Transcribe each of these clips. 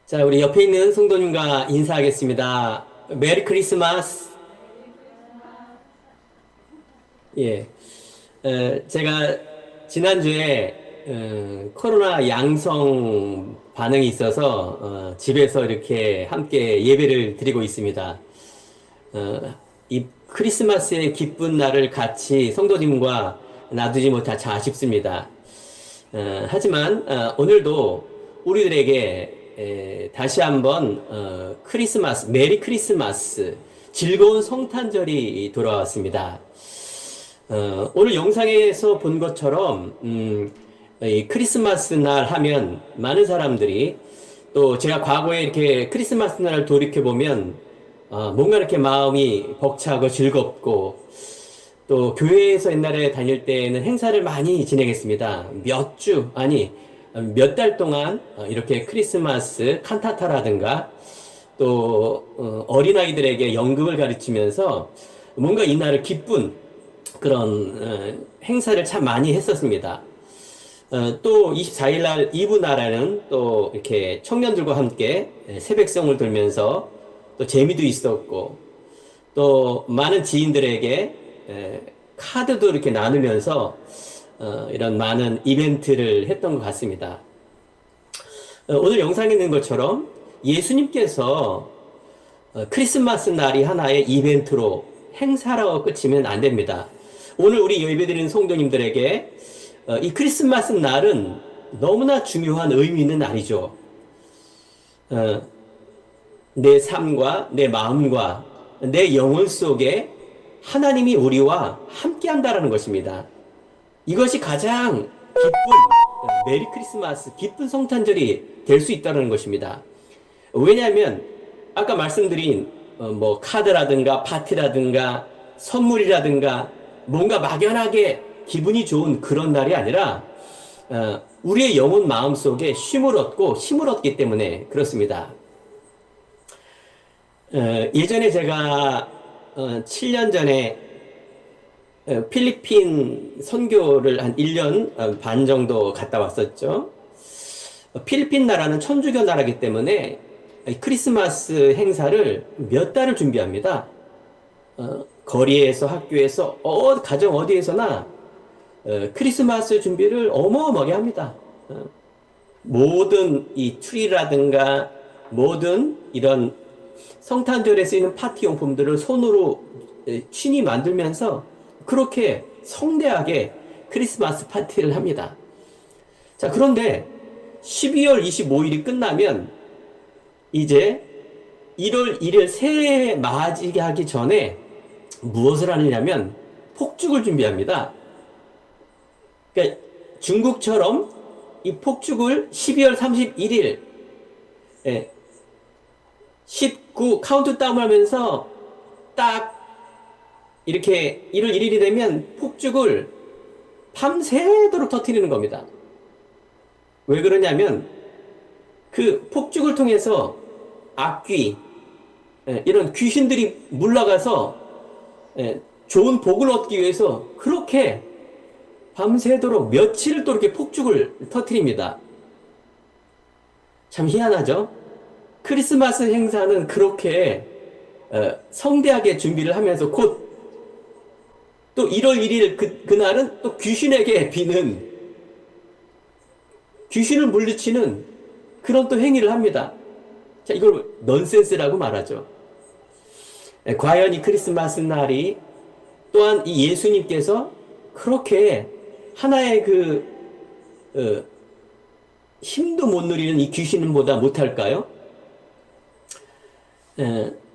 자, 우리 옆에 있는 성도님과 인사하겠습니다. 메리 크리스마스. 예. 제가 지난주에 코로나 양성 반응이 있어서 집에서 이렇게 함께 예배를 드리고 있습니다. 이 크리스마스의 기쁜 날을 같이 성도님과 나누지 못하 아쉽습니다. 하지만 오늘도 우리들에게 다시 한번 크리스마스, 메리 크리스마스, 즐거운 성탄절이 돌아왔습니다. 오늘 영상에서 본 것처럼 이 크리스마스 날 하면 많은 사람들이, 또 제가 과거에 이렇게 크리스마스 날을 돌이켜 보면 뭔가 이렇게 마음이 벅차고 즐겁고, 또 교회에서 옛날에 다닐 때에는 행사를 많이 진행했습니다. 몇 달 동안 이렇게 크리스마스 칸타타라든가 또 어린아이들에게 연극을 가르치면서 뭔가 이날을 기쁜 그런 행사를 참 많이 했었습니다. 또 24일 날 이브 나라는 또 이렇게 청년들과 함께 새벽성을 돌면서 또 재미도 있었고, 또 많은 지인들에게 카드도 이렇게 나누면서 이런 많은 이벤트를 했던 것 같습니다. 오늘 영상에 있는 것처럼 예수님께서 크리스마스 날이 하나의 이벤트로, 행사로 끝이면 안 됩니다. 오늘 우리 예배드리는 성도님들에게 이 크리스마스 날은 너무나 중요한 의미 있는 날이죠. 내 삶과 내 마음과 내 영혼 속에 하나님이 우리와 함께 한다라는 것입니다. 이것이 가장 기쁜 메리 크리스마스, 기쁜 성탄절이 될 수 있다는 것입니다. 왜냐하면 아까 말씀드린 뭐 카드라든가 파티라든가 선물이라든가 뭔가 막연하게 기분이 좋은 그런 날이 아니라 우리의 영혼 마음 속에 쉼을 얻고 힘을 얻기 때문에 그렇습니다. 예전에 제가 7년 전에 필리핀 선교를 한 1년 반 정도 갔다 왔었죠. 필리핀 나라는 천주교 나라이기 때문에 크리스마스 행사를 몇 달을 준비합니다. 거리에서, 학교에서, 가정 어디에서나 크리스마스 준비를 어마어마하게 합니다. 모든 이 트리라든가 모든 이런 성탄절에 쓰이는 파티 용품들을 손으로 친히 만들면서 그렇게 성대하게 크리스마스 파티를 합니다. 자, 그런데 12월 25일이 끝나면 이제 1월 1일 새해 맞이하기 전에 무엇을 하느냐면 폭죽을 준비합니다. 그러니까 중국처럼 이 폭죽을 12월 31일 19 카운트다운 하면서 딱 이렇게 1월 1일이 되면 폭죽을 밤새도록 터뜨리는 겁니다. 왜 그러냐면 그 폭죽을 통해서 악귀, 이런 귀신들이 물러가서 좋은 복을 얻기 위해서 그렇게 밤새도록 며칠을 또 이렇게 폭죽을 터뜨립니다. 참 희한하죠? 크리스마스 행사는 그렇게 성대하게 준비를 하면서 곧 또 1월 1일 그날은 또 귀신에게 비는, 귀신을 물리치는 그런 또 행위를 합니다. 자, 이걸 넌센스라고 말하죠. 과연 이 크리스마스 날이 또한 이 예수님께서 그렇게 하나의 힘도 못 누리는 이 귀신보다 못할까요?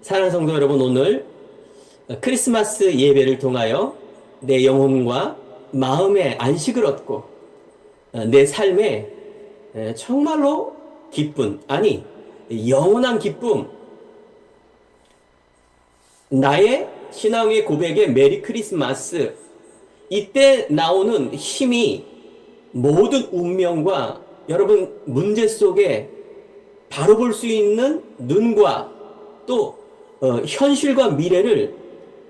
사랑하는 성도 여러분, 오늘 크리스마스 예배를 통하여 내 영혼과 마음의 안식을 얻고 내 삶에 정말로 기쁜, 아니 영원한 기쁨, 나의 신앙의 고백의 메리 크리스마스, 이때 나오는 힘이 모든 운명과 여러분 문제 속에 바로 볼 수 있는 눈과 또 현실과 미래를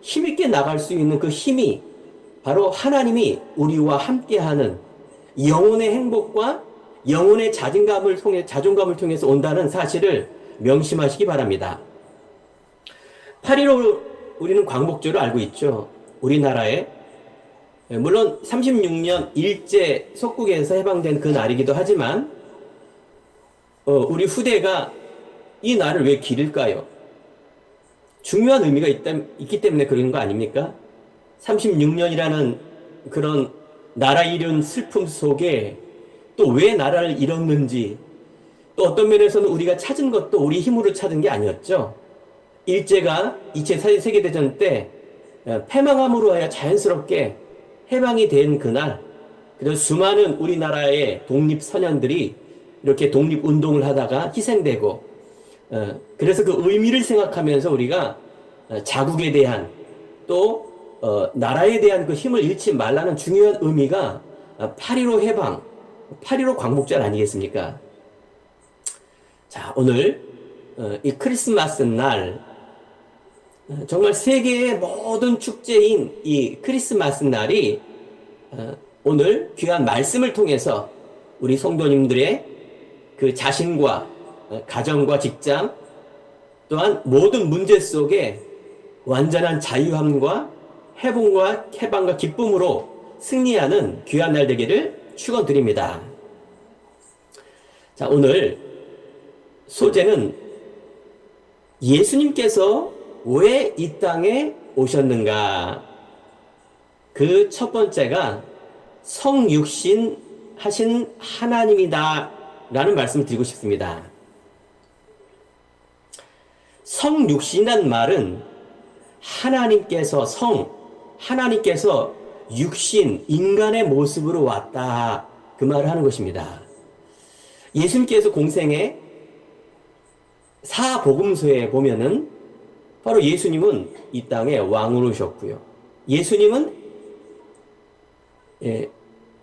힘있게 나갈 수 있는 그 힘이 바로 하나님이 우리와 함께하는 영혼의 행복과 영혼의 자존감을 통해서 온다는 사실을 명심하시기 바랍니다. 8.15 우리는 광복절을 알고 있죠. 우리나라에 물론 36년 일제 속국에서 해방된 그 날이기도 하지만 우리 후대가 이 날을 왜 기릴까요? 중요한 의미가 있기 때문에 그런 거 아닙니까? 36년이라는 그런 나라 잃은 슬픔 속에 또 왜 나라를 잃었는지, 또 어떤 면에서는 우리가 찾은 것도 우리 힘으로 찾은 게 아니었죠. 일제가 2차 세계대전 때 패망함으로 하여 자연스럽게 해방이 된 그날, 그래서 수많은 우리나라의 독립선연들이 이렇게 독립운동을 하다가 희생되고, 그래서 그 의미를 생각하면서 우리가 자국에 대한 또 나라에 대한 그 힘을 잃지 말라는 중요한 의미가 8.15 해방, 8.15 광복절 아니겠습니까? 자, 오늘 이 크리스마스 날, 정말 세계의 모든 축제인 이 크리스마스 날이 오늘 귀한 말씀을 통해서 우리 성도님들의 그 자신과 가정과 직장 또한 모든 문제 속에 완전한 자유함과 해방과 기쁨으로 승리하는 귀한 날 되기를 축원드립니다. 자, 오늘 소재는 예수님께서 왜 이 땅에 오셨는가? 그 첫 번째가 성육신 하신 하나님이다 라는 말씀을 드리고 싶습니다. 성육신이란 말은 하나님께서 육신, 인간의 모습으로 왔다, 그 말을 하는 것입니다. 예수님께서 공생에 사복음서에 보면은 바로 예수님은 이 땅에 왕으로 오셨고요. 예수님은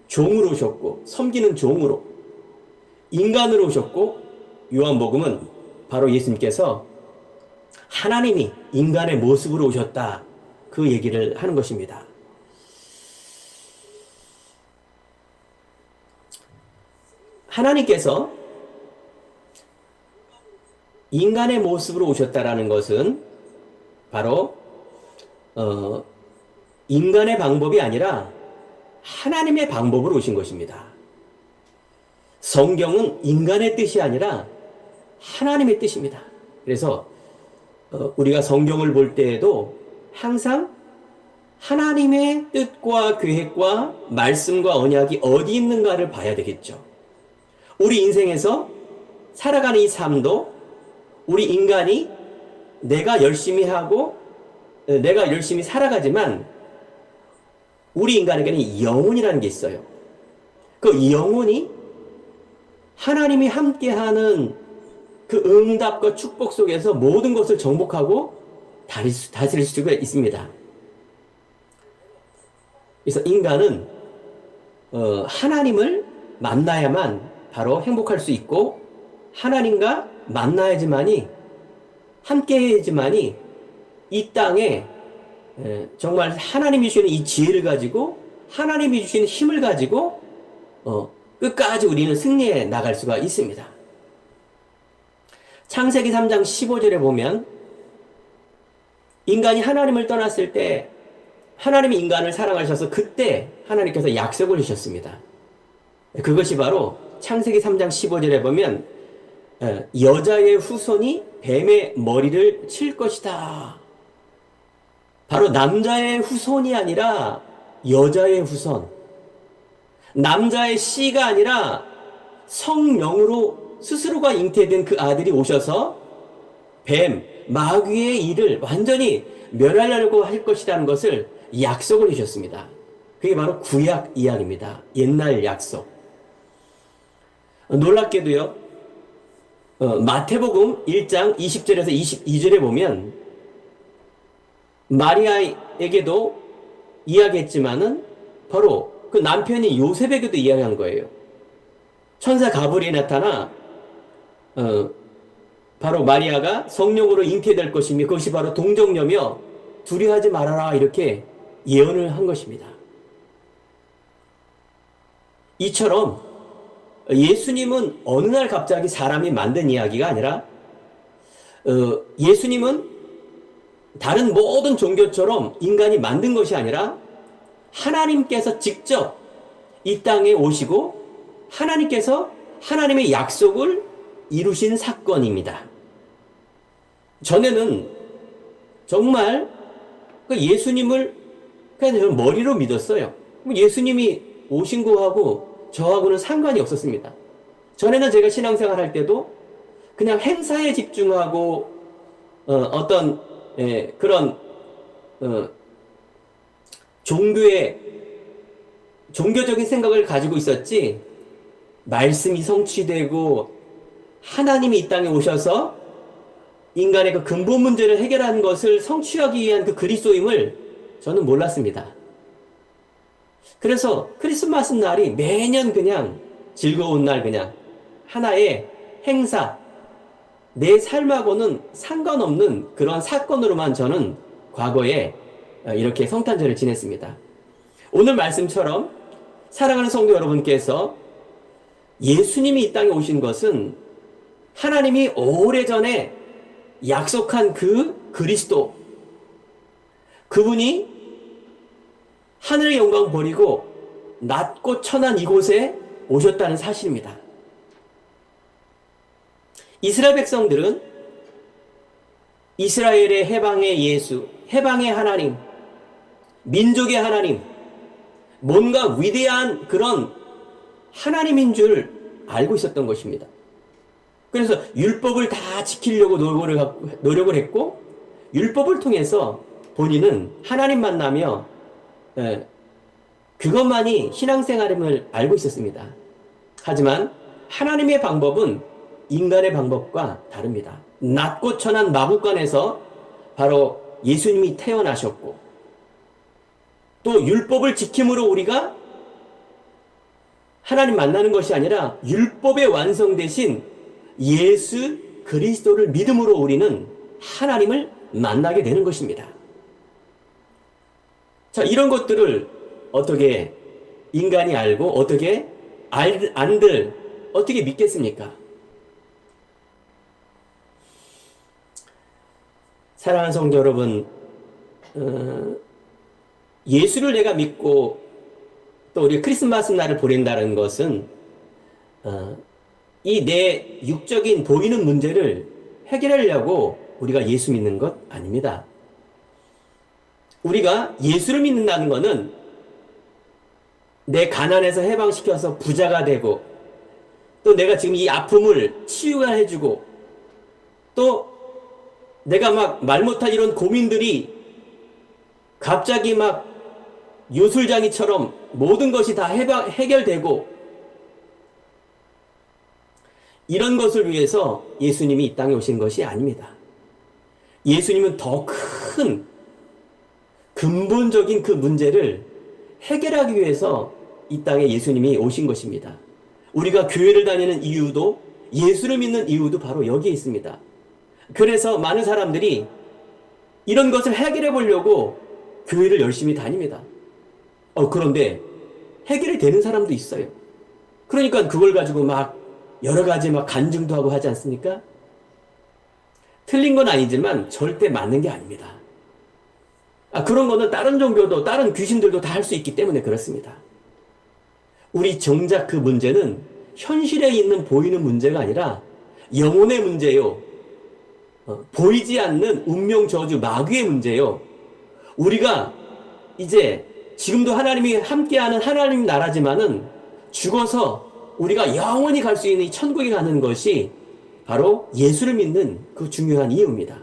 종으로 오셨고, 섬기는 종으로, 인간으로 오셨고, 요한복음은 바로 예수님께서 하나님이 인간의 모습으로 오셨다, 그 얘기를 하는 것입니다. 하나님께서 인간의 모습으로 오셨다라는 것은 바로 인간의 방법이 아니라 하나님의 방법으로 오신 것입니다. 성경은 인간의 뜻이 아니라 하나님의 뜻입니다. 그래서 우리가 성경을 볼 때에도 항상 하나님의 뜻과 계획과 말씀과 언약이 어디 있는가를 봐야 되겠죠. 우리 인생에서 살아가는 이 삶도 우리 인간이 내가 열심히 하고 내가 열심히 살아가지만 우리 인간에게는 영혼이라는 게 있어요. 그 영혼이 하나님이 함께하는 그 응답과 축복 속에서 모든 것을 정복하고 다스릴 수가 있습니다. 그래서 인간은 하나님을 만나야만 바로 행복할 수 있고, 하나님과 만나야지만이, 함께해야지만이 이 땅에 정말 하나님이 주시는 이 지혜를 가지고, 하나님이 주시는 힘을 가지고 끝까지 우리는 승리해 나갈 수가 있습니다. 창세기 3장 15절에 보면 인간이 하나님을 떠났을 때 하나님이 인간을 사랑하셔서 그때 하나님께서 약속을 주셨습니다. 그것이 바로 창세기 3장 15절에 보면 여자의 후손이 뱀의 머리를 칠 것이다. 바로 남자의 후손이 아니라 여자의 후손, 남자의 씨가 아니라 성령으로 스스로가 잉태된 그 아들이 오셔서 뱀, 마귀의 일을 완전히 멸하려고 할 것이라는 것을 약속을 해주셨습니다. 그게 바로 구약 이야기입니다. 옛날 약속. 놀랍게도요, 마태복음 1장 20절에서 22절에 보면 마리아에게도 이야기했지만은 바로 그 남편이 요셉에게도 이야기한 거예요. 천사 가브리엘이 나타나 바로 마리아가 성령으로 잉태될 것이며 그것이 바로 동정녀며 두려워하지 말아라, 이렇게 예언을 한 것입니다. 이처럼 예수님은 어느 날 갑자기 사람이 만든 이야기가 아니라 예수님은 다른 모든 종교처럼 인간이 만든 것이 아니라 하나님께서 직접 이 땅에 오시고 하나님께서 하나님의 약속을 이루신 사건입니다. 전에는 정말 예수님을 그냥 머리로 믿었어요. 예수님이 오신 거하고 저하고는 상관이 없었습니다. 전에는 제가 신앙생활 할 때도 그냥 행사에 집중하고 어떤 그런 종교적인 생각을 가지고 있었지, 말씀이 성취되고 하나님이 이 땅에 오셔서 인간의 그 근본 문제를 해결하는 것을 성취하기 위한 그 그리스도임을 저는 몰랐습니다. 그래서 크리스마스 날이 매년 그냥 즐거운 날, 그냥 하나의 행사, 내 삶하고는 상관없는 그런 사건으로만 저는 과거에 이렇게 성탄절을 지냈습니다. 오늘 말씀처럼 사랑하는 성도 여러분께서 예수님이 이 땅에 오신 것은 하나님이 오래전에 약속한 그 그리스도, 그분이 하늘의 영광 버리고 낮고 천한 이곳에 오셨다는 사실입니다. 이스라엘 백성들은 이스라엘의 해방의 예수, 해방의 하나님, 민족의 하나님, 뭔가 위대한 그런 하나님인 줄 알고 있었던 것입니다. 그래서 율법을 다 지키려고 노력을 했고, 율법을 통해서 본인은 하나님 만나며 그것만이 신앙생활임을 알고 있었습니다. 하지만 하나님의 방법은 인간의 방법과 다릅니다. 낮고 천한 마국간에서 바로 예수님이 태어나셨고, 또 율법을 지킴으로 우리가 하나님 만나는 것이 아니라 율법의 완성되신 예수 그리스도를 믿음으로 우리는 하나님을 만나게 되는 것입니다. 자, 이런 것들을 어떻게 인간이 알고 어떻게 안들 어떻게 믿겠습니까? 사랑하는 성도 여러분, 예수를 내가 믿고 또 우리 크리스마스 날을 보낸다는 것은 이 내 육적인 보이는 문제를 해결하려고 우리가 예수 믿는 것 아닙니다. 우리가 예수를 믿는다는 것은 내 가난에서 해방시켜서 부자가 되고, 또 내가 지금 이 아픔을 치유가 해주고, 또 내가 막 말 못할 이런 고민들이 갑자기 막 요술장이처럼 모든 것이 다 해결되고, 이런 것을 위해서 예수님이 이 땅에 오신 것이 아닙니다. 예수님은 더 큰 근본적인 그 문제를 해결하기 위해서 이 땅에 예수님이 오신 것입니다. 우리가 교회를 다니는 이유도, 예수를 믿는 이유도 바로 여기에 있습니다. 그래서 많은 사람들이 이런 것을 해결해 보려고 교회를 열심히 다닙니다. 그런데 해결이 되는 사람도 있어요. 그러니까 그걸 가지고 막 여러 가지 막 간증도 하고 하지 않습니까? 틀린 건 아니지만 절대 맞는 게 아닙니다. 그런 거는 다른 종교도 다른 귀신들도 다 할 수 있기 때문에 그렇습니다. 우리 정작 그 문제는 현실에 있는 보이는 문제가 아니라 영혼의 문제요. 보이지 않는 운명 저주 마귀의 문제요. 우리가 이제 지금도 하나님이 함께하는 하나님 나라지만은 죽어서 우리가 영원히 갈 수 있는 이 천국에 가는 것이 바로 예수를 믿는 그 중요한 이유입니다.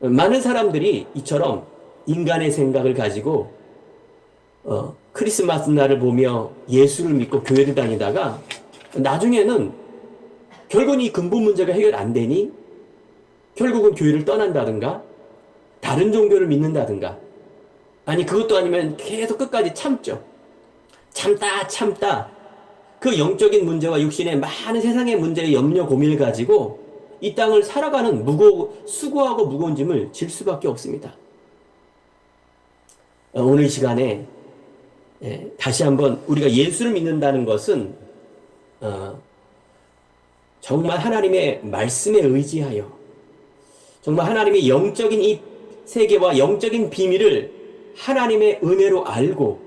많은 사람들이 이처럼 인간의 생각을 가지고 크리스마스 날을 보며 예수를 믿고 교회를 다니다가 나중에는 결국은 이 근본 문제가 해결 안 되니 결국은 교회를 떠난다든가 다른 종교를 믿는다든가, 아니 그것도 아니면 계속 끝까지 참죠. 참다 그 영적인 문제와 육신의 많은 세상의 문제의 염려 고민을 가지고 이 땅을 살아가는 수고하고 무거운 짐을 질 수밖에 없습니다. 오늘 이 시간에 다시 한번 우리가 예수를 믿는다는 것은 어, 정말 하나님의 말씀에 의지하여 정말 하나님의 영적인 이 세계와 영적인 비밀을 하나님의 은혜로 알고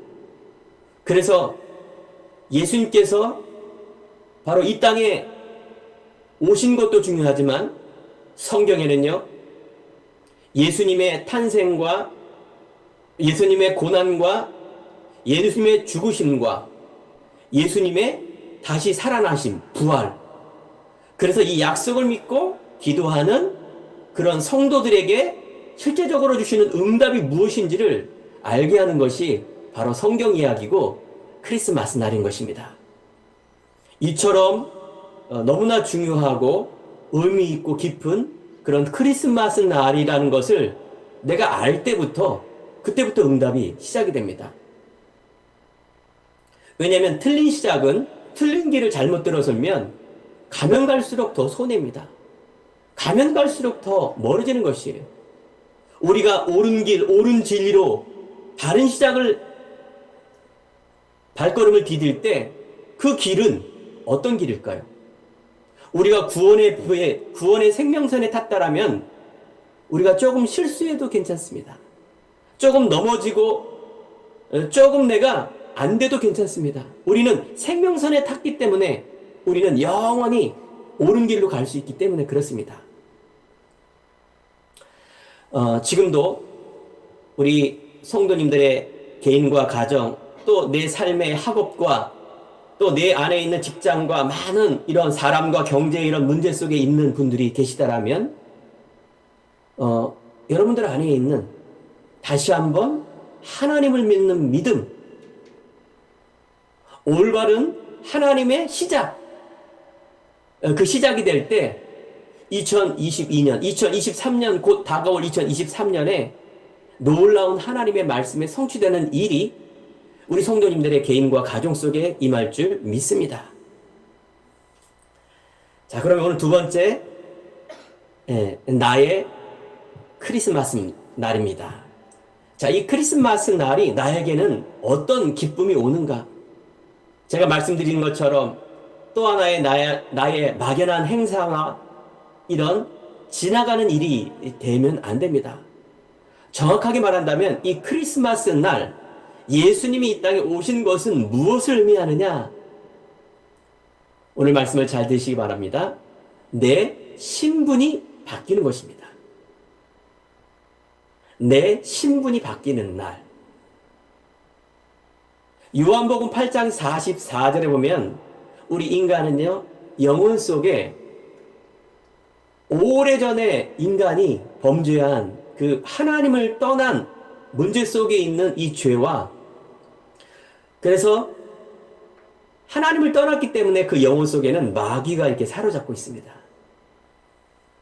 그래서 예수님께서 바로 이 땅에 오신 것도 중요하지만 성경에는요, 예수님의 탄생과 예수님의 고난과 예수님의 죽으심과 예수님의 다시 살아나심, 부활. 그래서 이 약속을 믿고 기도하는 그런 성도들에게 실제적으로 주시는 응답이 무엇인지를 알게 하는 것이 바로 성경 이야기고 크리스마스 날인 것입니다. 이처럼 너무나 중요하고 의미 있고 깊은 그런 크리스마스 날이라는 것을 내가 알 때부터 그때부터 응답이 시작이 됩니다. 왜냐하면 틀린 시작은 틀린 길을 잘못 들어서면 가면 갈수록 더 손해입니다. 가면 갈수록 더 멀어지는 것이에요. 우리가 옳은 길, 옳은 진리로 바른 시작을 발걸음을 디딜 때 그 길은 어떤 길일까요? 우리가 구원의 생명선에 탔다라면 우리가 조금 실수해도 괜찮습니다. 조금 넘어지고 조금 내가 안 돼도 괜찮습니다. 우리는 생명선에 탔기 때문에 우리는 영원히 옳은 길로 갈 수 있기 때문에 그렇습니다. 지금도 우리 성도님들의 개인과 가정 또 내 삶의 학업과 또 내 안에 있는 직장과 많은 이런 사람과 경제 이런 문제 속에 있는 분들이 계시다라면 여러분들 안에 있는 다시 한번 하나님을 믿는 믿음, 올바른 하나님의 시작, 그 시작이 될 때 2022년, 2023년 곧 다가올 2023년에 놀라운 하나님의 말씀에 성취되는 일이 우리 성도님들의 개인과 가정 속에 임할 줄 믿습니다. 자, 그러면 오늘 두 번째, 나의 크리스마스 날입니다. 자, 이 크리스마스 날이 나에게는 어떤 기쁨이 오는가? 제가 말씀드린 것처럼 또 하나의 나의 막연한 행사나 이런 지나가는 일이 되면 안 됩니다. 정확하게 말한다면 이 크리스마스 날 예수님이 이 땅에 오신 것은 무엇을 의미하느냐? 오늘 말씀을 잘 들으시기 바랍니다. 내 신분이 바뀌는 것입니다. 내 신분이 바뀌는 날. 요한복음 8장 44절에 보면 우리 인간은요, 영혼 속에 오래전에 인간이 범죄한 그 하나님을 떠난 문제 속에 있는 이 죄와 그래서 하나님을 떠났기 때문에 그 영혼 속에는 마귀가 이렇게 사로잡고 있습니다.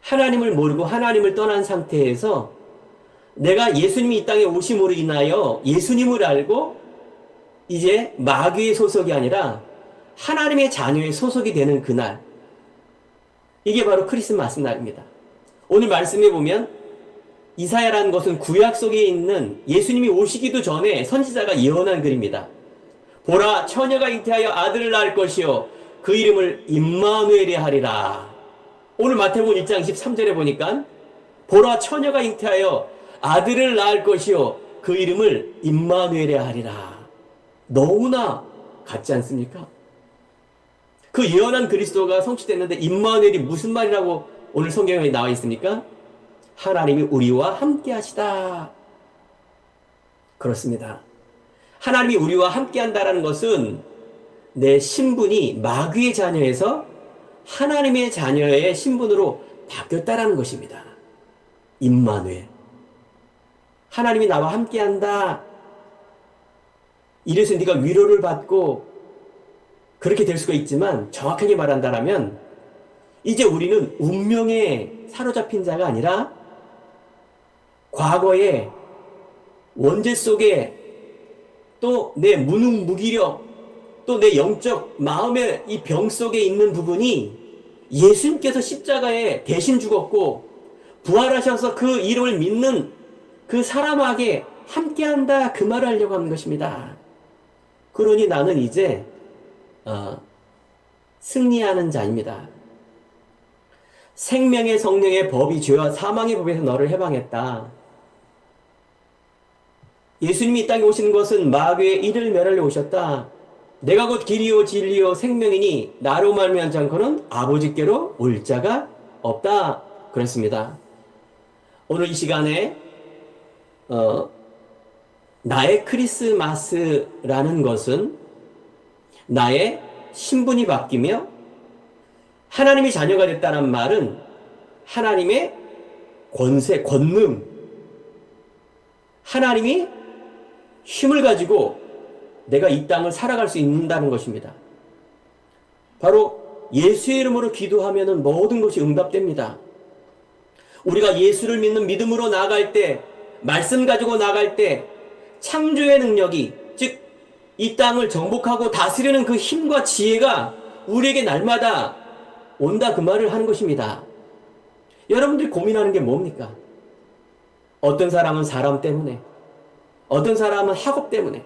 하나님을 모르고 하나님을 떠난 상태에서 내가 예수님이 이 땅에 오심으로 인하여 예수님을 알고 이제 마귀의 소속이 아니라 하나님의 자녀의 소속이 되는 그날, 이게 바로 크리스마스 날입니다. 오늘 말씀에 보면 이사야라는 것은 구약 속에 있는 예수님이 오시기도 전에 선지자가 예언한 글입니다. 보라, 처녀가 잉태하여 아들을 낳을 것이요 그 이름을 임마누엘이 하리라. 오늘 마태복음 1장 23절에 보니까 보라, 처녀가 잉태하여 아들을 낳을 것이요 그 이름을 임마누엘이 하리라. 너무나 같지 않습니까? 그 예언한 그리스도가 성취됐는데 임마누엘이 무슨 말이라고 오늘 성경에 나와 있습니까? 하나님이 우리와 함께 하시다. 그렇습니다. 하나님이 우리와 함께 한다는 것은 내 신분이 마귀의 자녀에서 하나님의 자녀의 신분으로 바뀌었다라는 것입니다. 임마누엘. 하나님이 나와 함께 한다. 이래서 네가 위로를 받고 그렇게 될 수가 있지만 정확하게 말한다면 이제 우리는 운명에 사로잡힌 자가 아니라 과거의 원죄 속에 또 내 무능무기력 또 내 영적 마음의 이 병 속에 있는 부분이 예수님께서 십자가에 대신 죽었고 부활하셔서 그 이름을 믿는 그 사람에게 함께한다, 그 말을 하려고 하는 것입니다. 그러니 나는 이제 승리하는 자입니다. 생명의 성령의 법이 죄와 사망의 법에서 너를 해방했다. 예수님이 이 땅에 오신 것은 마귀의 일을 멸하려 오셨다. 내가 곧 길이요 진리요 생명이니 나로 말미암지 않고는 아버지께로 올 자가 없다. 그렇습니다. 오늘 이 시간에 나의 크리스마스라는 것은 나의 신분이 바뀌며 하나님의 자녀가 됐다는 말은 하나님의 권세, 권능, 하나님이 힘을 가지고 내가 이 땅을 살아갈 수 있다는 것입니다. 바로 예수의 이름으로 기도하면 모든 것이 응답됩니다. 우리가 예수를 믿는 믿음으로 나아갈 때, 말씀 가지고 나아갈 때 창조의 능력이, 즉 이 땅을 정복하고 다스리는 그 힘과 지혜가 우리에게 날마다 온다, 그 말을 하는 것입니다. 여러분들이 고민하는 게 뭡니까? 어떤 사람은 사람 때문에, 어떤 사람은 학업 때문에,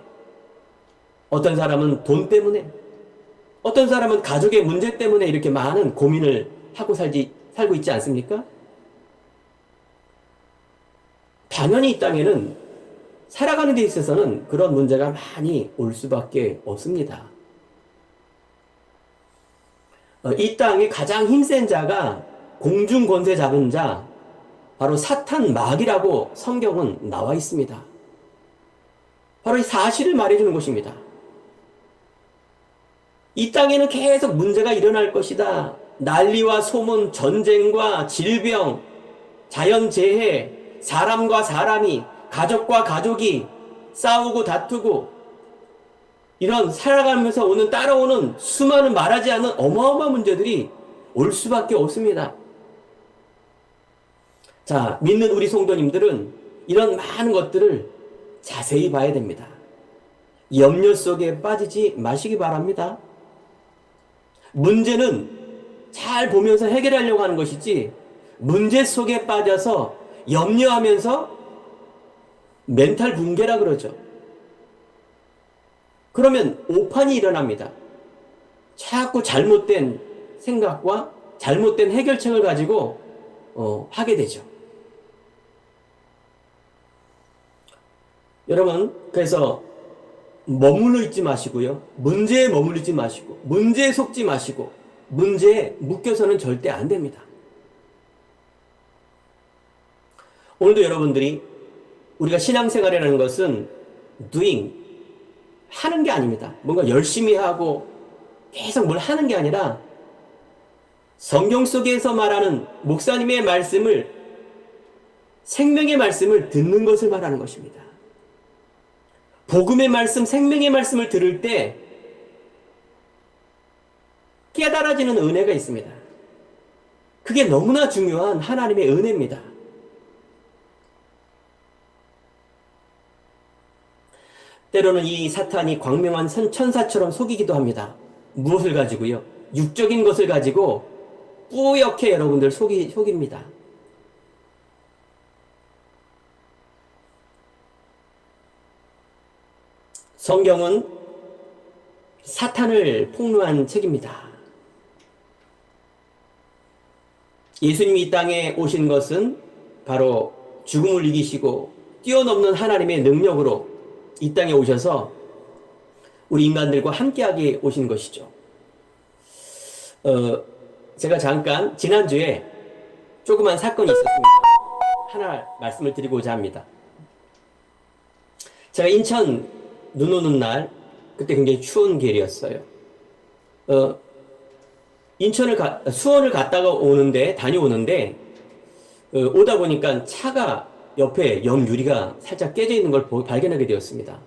어떤 사람은 돈 때문에, 어떤 사람은 가족의 문제 때문에 이렇게 많은 고민을 하고 살고 있지 않습니까? 당연히 이 땅에는 살아가는 데 있어서는 그런 문제가 많이 올 수밖에 없습니다. 이 땅에 가장 힘센 자가 공중 권세 잡은 자, 바로 사탄 마귀라고 성경은 나와 있습니다. 바로 이 사실을 말해주는 것입니다. 이 땅에는 계속 문제가 일어날 것이다. 난리와 소문, 전쟁과 질병, 자연재해, 사람과 사람이, 가족과 가족이 싸우고 다투고, 이런 살아가면서 따라오는 수많은 말하지 않은 어마어마한 문제들이 올 수밖에 없습니다. 자, 믿는 우리 성도님들은 이런 많은 것들을 자세히 봐야 됩니다. 염려 속에 빠지지 마시기 바랍니다. 문제는 잘 보면서 해결하려고 하는 것이지, 문제 속에 빠져서 염려하면서 멘탈 붕괴라 그러죠. 그러면 오판이 일어납니다. 자꾸 잘못된 생각과 잘못된 해결책을 가지고 하게 되죠. 여러분, 그래서 머물러 있지 마시고요. 문제에 머물러 있지 마시고, 문제에 속지 마시고, 문제에 묶여서는 절대 안 됩니다. 오늘도 여러분들이, 우리가 신앙생활이라는 것은 doing, 하는 게 아닙니다. 뭔가 열심히 하고 계속 뭘 하는 게 아니라 성경 속에서 말하는 목사님의 말씀을, 생명의 말씀을 듣는 것을 말하는 것입니다. 복음의 말씀, 생명의 말씀을 들을 때 깨달아지는 은혜가 있습니다. 그게 너무나 중요한 하나님의 은혜입니다. 때로는 이 사탄이 광명한 천사처럼 속이기도 합니다. 무엇을 가지고요? 육적인 것을 가지고 뿌옇게 여러분들 속입니다. 성경은 사탄을 폭로한 책입니다. 예수님이 이 땅에 오신 것은 바로 죽음을 이기시고 뛰어넘는 하나님의 능력으로 이 땅에 오셔서 우리 인간들과 함께하게 오신 것이죠. 제가 잠깐 지난주에 조그만 사건이 있었습니다. 하나 말씀을 드리고자 합니다. 제가 인천 눈 오는 날, 그때 굉장히 추운 계절이었어요. 수원을 갔다가 다녀오는데, 오다 보니까 차가 옆에 옆유리가 살짝 깨져 있는 걸 발견하게 되었습니다.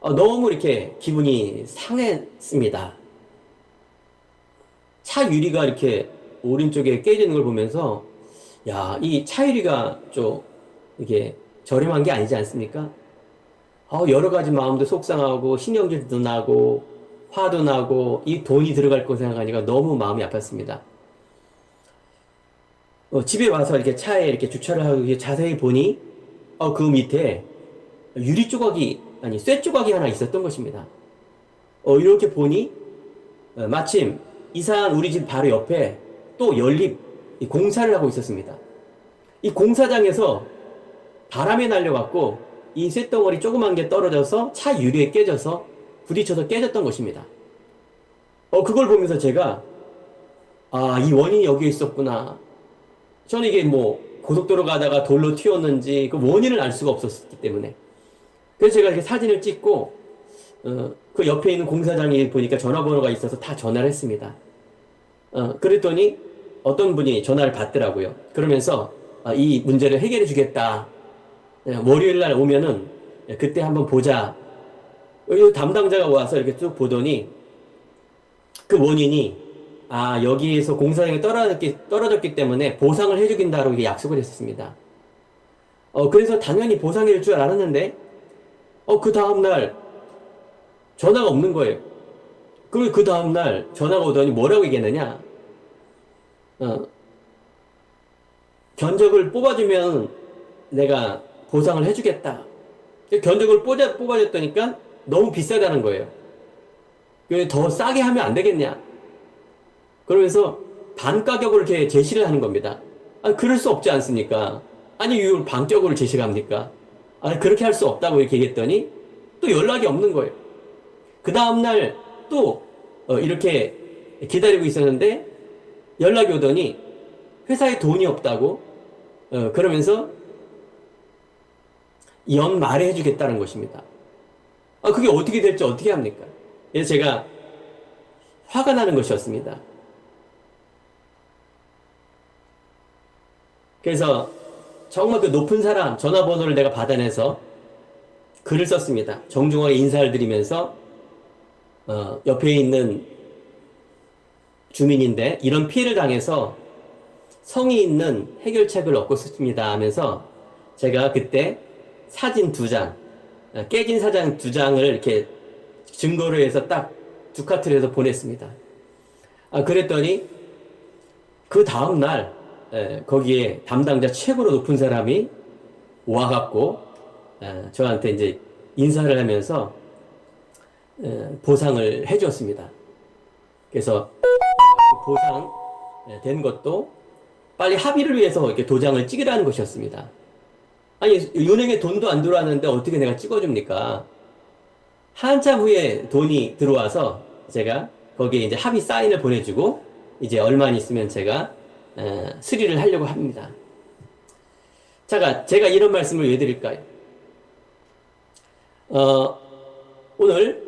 너무 이렇게 기분이 상했습니다. 차 유리가 이렇게 오른쪽에 깨져 있는 걸 보면서, 야, 이 차 유리가 좀 이게 저렴한 게 아니지 않습니까? 여러 가지 마음도 속상하고 신경질도 나고 화도 나고 이 돈이 들어갈 거 생각하니까 너무 마음이 아팠습니다. 집에 와서 이렇게 차에 이렇게 주차를 하고 자세히 보니 그 밑에 유리 조각이, 쇠 조각이 하나 있었던 것입니다. 이렇게 보니 마침 이사한 우리 집 바로 옆에 또 연립 공사를 하고 있었습니다. 이 공사장에서 바람이 날려갖고 이 쇳덩어리 조그만 게 떨어져서 차 유리에 깨져서 부딪혀서 깨졌던 것입니다. 그걸 보면서 제가 이 원인이 여기에 있었구나. 저는 이게 뭐 고속도로 가다가 돌로 튀었는지 그 원인을 알 수가 없었기 때문에. 그래서 제가 이렇게 사진을 찍고 그 옆에 있는 공사장에 보니까 전화번호가 있어서 다 전화를 했습니다. 그랬더니 어떤 분이 전화를 받더라고요. 그러면서 이 문제를 해결해 주겠다. 월요일 날 오면은 그때 한번 보자. 여기 담당자가 와서 이렇게 쭉 보더니 그 원인이 여기에서 공사장에 떨어졌기 때문에 보상을 해주긴다고 이렇게 약속을 했었습니다. 그래서 당연히 보상해 줄 줄 알았는데 그 다음날 전화가 없는 거예요. 그리고 그 다음날 전화가 오더니 뭐라고 얘기했느냐. 견적을 뽑아주면 내가 보상을 해주겠다. 견적을 뽑아줬다니까 너무 비싸다는 거예요. 더 싸게 하면 안 되겠냐. 그러면서 반 가격을 이렇게 제시를 하는 겁니다. 그럴 수 없지 않습니까? 아니, 이걸 반격으로 제시를 합니까? 그렇게 할 수 없다고 이렇게 얘기했더니 또 연락이 없는 거예요. 그 다음날 또 이렇게 기다리고 있었는데 연락이 오더니 회사에 돈이 없다고 그러면서 연말에 해주겠다는 것입니다. 그게 어떻게 될지 어떻게 합니까? 그래서 제가 화가 나는 것이었습니다. 그래서 정말 그 높은 사람 전화번호를 내가 받아내서 글을 썼습니다. 정중하게 인사를 드리면서 옆에 있는 주민인데 이런 피해를 당해서 성의 있는 해결책을 얻고 싶습니다 하면서 제가 그때 사진 2장, 깨진 사진 2장을 이렇게 증거로 해서 딱 두 카트를 해서 보냈습니다. 그랬더니 그 다음날 거기에 담당자 최고로 높은 사람이 와갖고 저한테 이제 인사를 하면서 보상을 해줬습니다. 그래서 보상 된 것도 빨리 합의를 위해서 이렇게 도장을 찍으라는 것이었습니다. 아니, 은행에 돈도 안 들어왔는데 어떻게 내가 찍어줍니까? 한참 후에 돈이 들어와서 제가 거기에 이제 합의 사인을 보내주고 이제 얼마 있으면 제가 수리를 하려고 합니다. 제가 이런 말씀을 왜 드릴까요? 오늘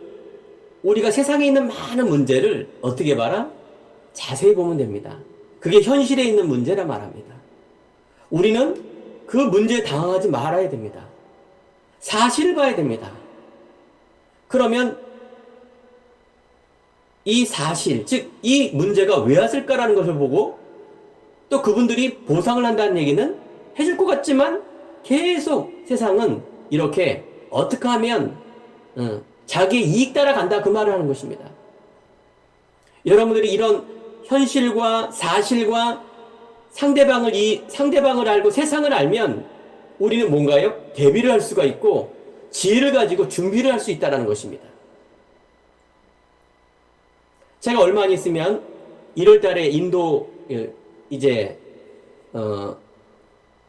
우리가 세상에 있는 많은 문제를 어떻게 봐라? 자세히 보면 됩니다. 그게 현실에 있는 문제라 말합니다. 우리는 그 문제에 당황하지 말아야 됩니다. 사실을 봐야 됩니다. 그러면 이 사실, 즉 이 문제가 왜 왔을까라는 것을 보고 또 그분들이 보상을 한다는 얘기는 해줄 것 같지만 계속 세상은 이렇게 어떻게 하면 자기의 이익 따라간다 그 말을 하는 것입니다. 여러분들이 이런 현실과 사실과 상대방을 알고 세상을 알면 우리는 뭔가요? 대비를 할 수가 있고 지혜를 가지고 준비를 할 수 있다는 것입니다. 제가 얼마 안 있으면 1월 달에 인도 이제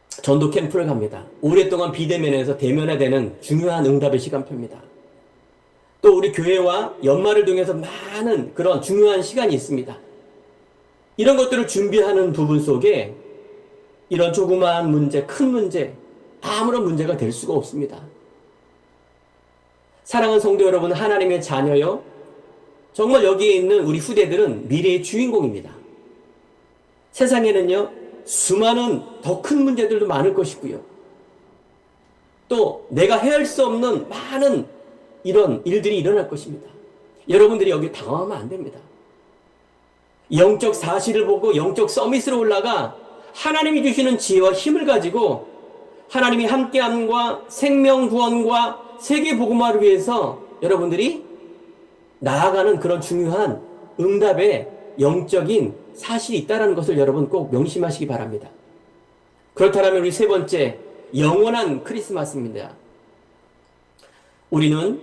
전도 캠프를 갑니다. 오랫동안 비대면에서 대면화되는 중요한 응답의 시간표입니다. 또 우리 교회와 연말을 통해서 많은 그런 중요한 시간이 있습니다. 이런 것들을 준비하는 부분 속에 이런 조그마한 문제, 큰 문제, 아무런 문제가 될 수가 없습니다. 사랑하는 성도 여러분, 하나님의 자녀요. 정말 여기에 있는 우리 후대들은 미래의 주인공입니다. 세상에는요, 수많은 더 큰 문제들도 많을 것이고요. 또 내가 헤아릴 수 없는 많은 이런 일들이 일어날 것입니다. 여러분들이 여기 당황하면 안 됩니다. 영적 사실을 보고 영적 서밋으로 올라가 하나님이 주시는 지혜와 힘을 가지고 하나님이 함께함과 생명 구원과 세계 복음화를 위해서 여러분들이 나아가는 그런 중요한 응답의 영적인 사실이 있다는 것을 여러분 꼭 명심하시기 바랍니다. 그렇다면 우리 세 번째, 영원한 크리스마스입니다. 우리는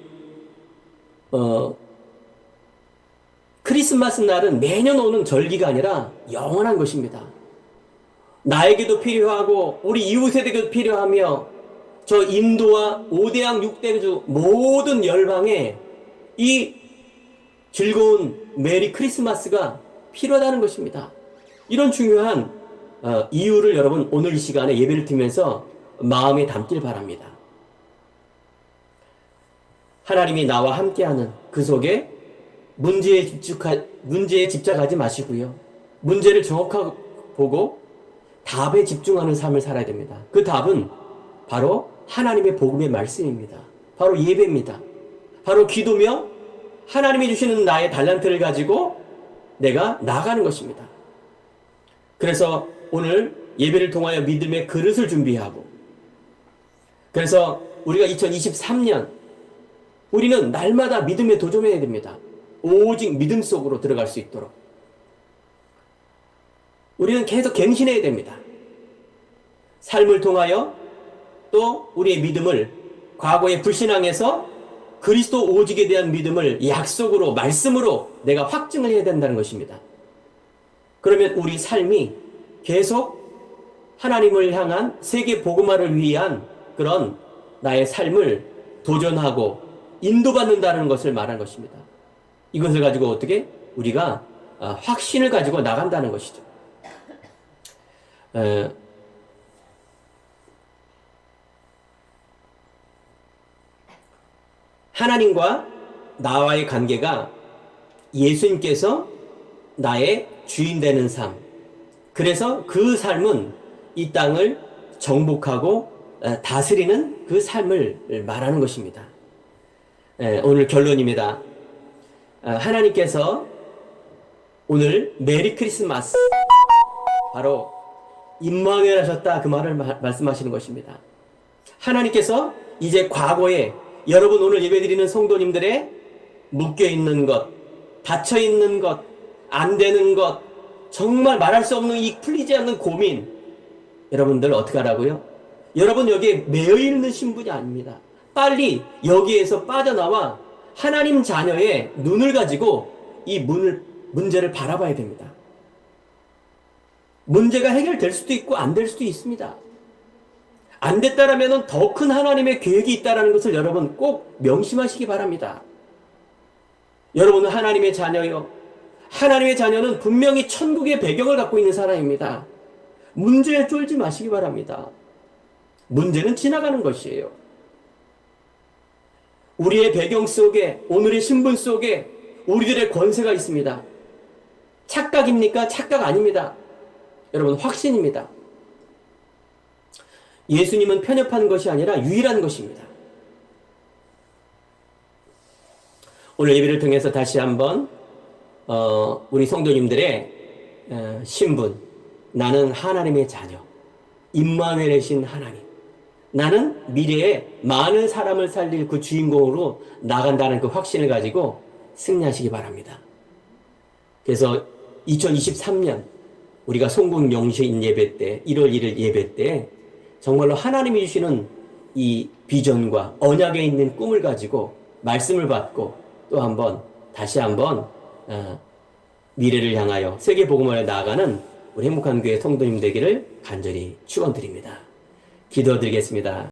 크리스마스 날은 매년 오는 절기가 아니라 영원한 것입니다. 나에게도 필요하고 우리 이웃에게도 필요하며 저 인도와 5대양 6대주 모든 열방에 이 즐거운 메리 크리스마스가 필요하다는 것입니다. 이런 중요한 이유를 여러분 오늘 이 시간에 예배를 드리면서 마음에 담길 바랍니다. 하나님이 나와 함께하는 그 속에 문제에 집착하지 마시고요. 문제를 정확하게 보고 답에 집중하는 삶을 살아야 됩니다. 그 답은 바로 하나님의 복음의 말씀입니다. 바로 예배입니다. 바로 기도며 하나님이 주시는 나의 달란트를 가지고 내가 나가는 것입니다. 그래서 오늘 예배를 통하여 믿음의 그릇을 준비하고, 그래서 우리가 2023년 우리는 날마다 믿음에 도전해야 됩니다. 오직 믿음 속으로 들어갈 수 있도록 우리는 계속 갱신해야 됩니다. 삶을 통하여 또 우리의 믿음을 과거의 불신앙에서 그리스도 오직에 대한 믿음을 약속으로, 말씀으로 내가 확증을 해야 된다는 것입니다. 그러면 우리 삶이 계속 하나님을 향한 세계 복음화를 위한 그런 나의 삶을 도전하고 인도받는다는 것을 말하는 것입니다. 이것을 가지고 어떻게 우리가 확신을 가지고 나간다는 것이죠. 하나님과 나와의 관계가 예수님께서 나의 주인 되는 삶, 그래서 그 삶은 이 땅을 정복하고 다스리는 그 삶을 말하는 것입니다. 오늘 결론입니다. 하나님께서 오늘 메리 크리스마스, 바로 임마누엘 하셨다, 그 말을 말씀하시는 것입니다. 하나님께서 이제 과거에 여러분 오늘 예배드리는 성도님들의 묶여있는 것, 닫혀있는 것, 안 되는 것, 정말 말할 수 없는 이 풀리지 않는 고민, 여러분들 어떻게 하라고요? 여러분 여기에 매여있는 신분이 아닙니다. 빨리 여기에서 빠져나와 하나님 자녀의 눈을 가지고 이 문제를 바라봐야 됩니다. 문제가 해결될 수도 있고 안 될 수도 있습니다. 안 됐다라면 더 큰 하나님의 계획이 있다는 것을 여러분 꼭 명심하시기 바랍니다. 여러분은 하나님의 자녀요. 하나님의 자녀는 분명히 천국의 배경을 갖고 있는 사람입니다. 문제에 쫄지 마시기 바랍니다. 문제는 지나가는 것이에요. 우리의 배경 속에, 오늘의 신분 속에 우리들의 권세가 있습니다. 착각입니까? 착각 아닙니다. 여러분 확신입니다. 예수님은 편협한 것이 아니라 유일한 것입니다. 오늘 예배를 통해서 다시 한번 우리 성도님들의 신분, 나는 하나님의 자녀, 임마누엘이신 하나님, 나는 미래에 많은 사람을 살릴 그 주인공으로 나간다는 그 확신을 가지고 승리하시기 바랍니다. 그래서 2023년 우리가 송국영신 예배 때, 1월 1일 예배 때 정말로 하나님이 주시는 이 비전과 언약에 있는 꿈을 가지고 말씀을 받고 또 한번 다시 한번 미래를 향하여 세계 복음화에 나아가는 우리 행복한 교회 성도님 되기를 간절히 축원드립니다. 기도드리겠습니다.